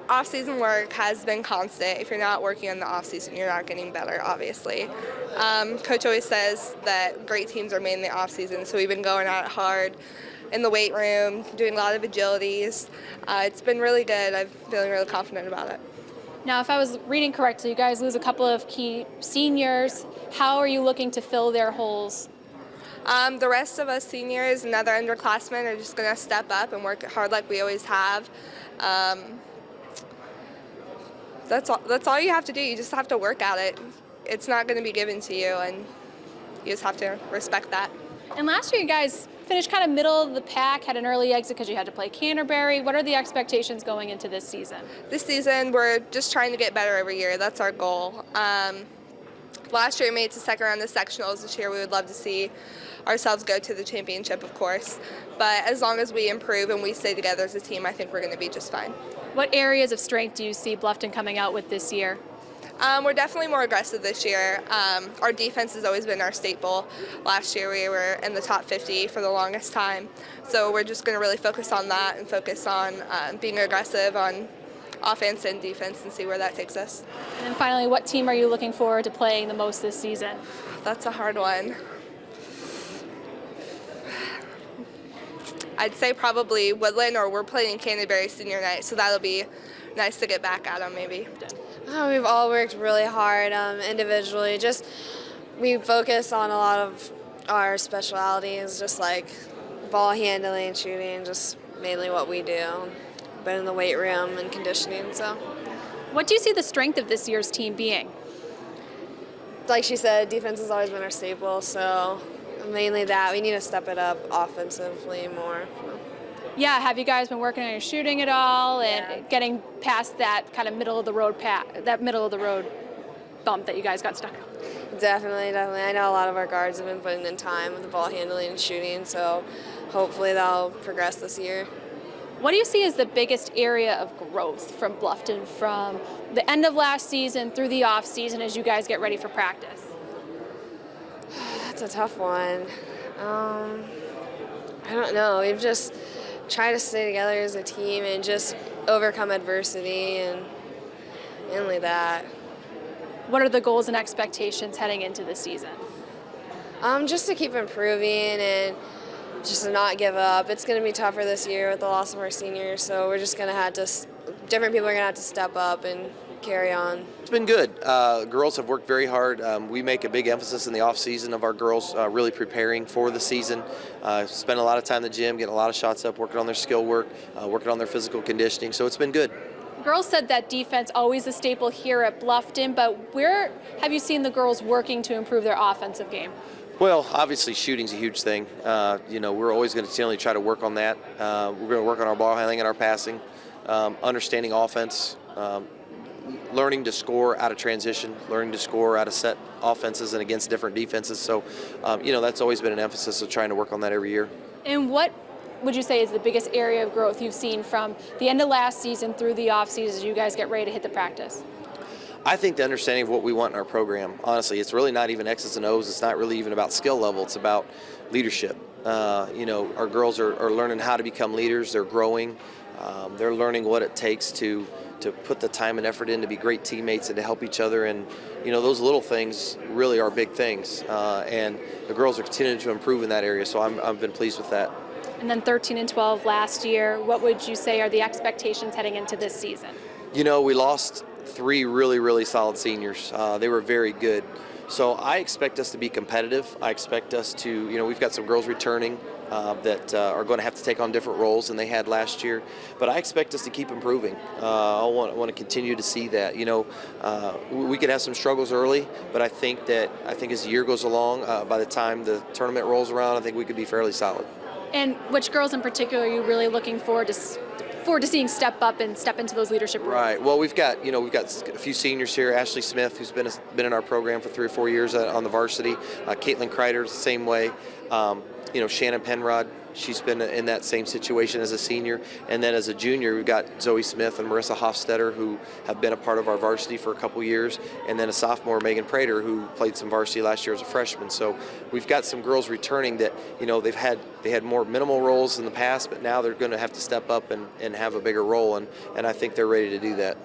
off-season work has been constant. If you're not working in the off-season, you're not getting better, obviously. Coach always says that great teams are made in the off-season, so we've been going at it hard in the weight room, doing a lot of agilities. It's been really good. I'm feeling really confident about it. Now, if I was reading correctly, you guys lose a couple of key seniors. How are you looking to fill their holes? The rest of us seniors and other underclassmen are just going to step up and work hard like we always have. That's all you have to do. You just have to work at it. It's not going to be given to you, and you just have to respect that. And last year, you guys finished kind of middle of the pack, had an early exit because you had to play Canterbury. What are the expectations going into this season? This season, we're just trying to get better every year. That's our goal. Last year, we made it to second round of sectionals. This year, we would love to see ourselves go to the championship, of course. But as long as we improve and we stay together as a team, I think we're going to be just fine. What areas of strength do you see Bluffton coming out with this year? We're definitely more aggressive this year. Our defense has always been our staple. Last year we were in the top 50 for the longest time. So we're just going to really focus on that and focus on being aggressive on offense and defense and see where that takes us. And then finally, what team are you looking forward to playing the most this season? That's a hard one. I'd say probably Woodland, or we're playing Canterbury senior night, so that'll be nice to get back at them maybe. We've all worked really hard individually. Just we focus on a lot of our specialities, just like ball handling, shooting, just mainly what we do. Been in the weight room and conditioning. So, what do you see the strength of this year's team being? like she said, defense has always been our staple. So mainly that we need to step it up offensively more. Yeah, have you guys been working on your shooting at all and getting past that kind of middle of the road bump that you guys got stuck on? Definitely. I know a lot of our guards have been putting in time with the ball handling and shooting, so hopefully that'll progress this year. What do you see as the biggest area of growth from Bluffton from the end of last season through the off season as you guys get ready for practice? That's a tough one. I don't know. We've just tried to stay together as a team and just overcome adversity and mainly that. What are the goals and expectations heading into the season? Just to keep improving and just to not give up. It's going to be tougher this year with the loss of our seniors, so we're just going to have to, different people are going to have to step up and carry on. It's been good. Girls have worked very hard. We make a big emphasis in the off season of our girls really preparing for the season. Spend a lot of time in the gym, getting a lot of shots up, working on their skill work, working on their physical conditioning, so it's been good. Girls said that defense always a staple here at Bluffton, but where have you seen the girls working to improve their offensive game? Well, obviously shooting's a huge thing. We're always going to continually try to work on that. We're going to work on our ball handling and our passing, understanding offense, learning to score out of transition, learning to score out of set offenses and against different defenses. So, that's always been an emphasis of trying to work on that every year. And what would you say is the biggest area of growth you've seen from the end of last season through the off season as you guys get ready to hit the practice? I think the understanding of what we want in our program, honestly, it's really not even X's and O's. It's not really even about skill level. It's about leadership. Our girls are learning how to become leaders. They're growing. They're learning what it takes to put the time and effort in to be great teammates and to help each other. And, those little things really are big things. And the girls are continuing to improve in that area, so I've been pleased with that. And then 13 and 12 last year. What would you say are the expectations heading into this season? We lost 3 really, really solid seniors. They were very good. So I expect us to be competitive. I expect us to, we've got some girls returning that are going to have to take on different roles than they had last year. But I expect us to keep improving. I want to continue to see that. We could have some struggles early, but I think as the year goes along, by the time the tournament rolls around, I think we could be fairly solid. And which girls in particular are you really looking forward to seeing step up and step into those leadership roles? Right. Well, we've got a few seniors here. Ashley Smith, who's been in our program for 3 or 4 years on the varsity. Krider, the same way. Shannon Penrod, She's been in that same situation as a senior. And then as a junior, we've got Zoe Smith and Marissa Hofstetter, who have been a part of our varsity for a couple years. And then a sophomore, Megan Prater, who played some varsity last year as a freshman. So we've got some girls returning that, they had more minimal roles in the past, but now they're going to have to step up and have a bigger role. And I think they're ready to do that.